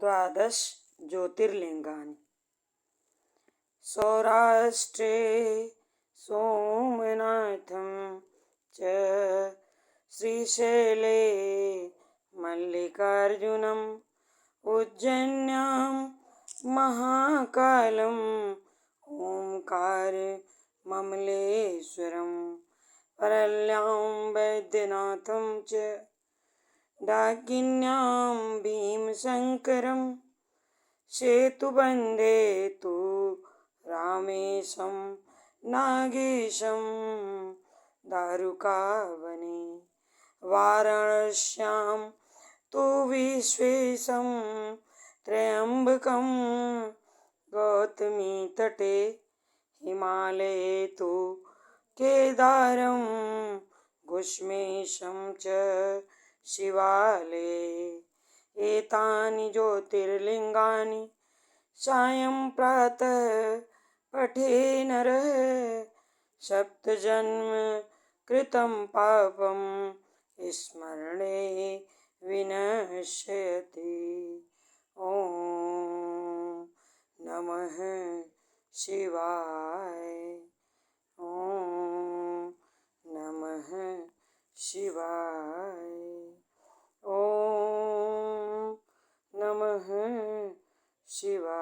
द्वादश ज्योतिर्लिंगानि। सौराष्ट्रे सोमनाथं च श्रीशैले मल्लिकार्जुनम् उज्जैन्यां महाकालम् ओंकारममलेश्वरम् परल्यां वैद्यनाथं च डाकिन्यां भीमशङ्करम् सेतुबन्धे तु रामेशं नागेशं दारुकावने वाराणस्यां तु विश्वेशं त्र्यम्बकं गौतमीतटे हिमालये तु केदारं घुष्मेशं च शिवालये। एतानि ज्योतिर्लिङ्गानि सायं प्रातः पठे नरः सप्तजन्म कृतं पापं स्मरणे विनश्यति। ॐ नमः शिवाय। ॐ नमः शिवाय। ॐ नमः शिवाय।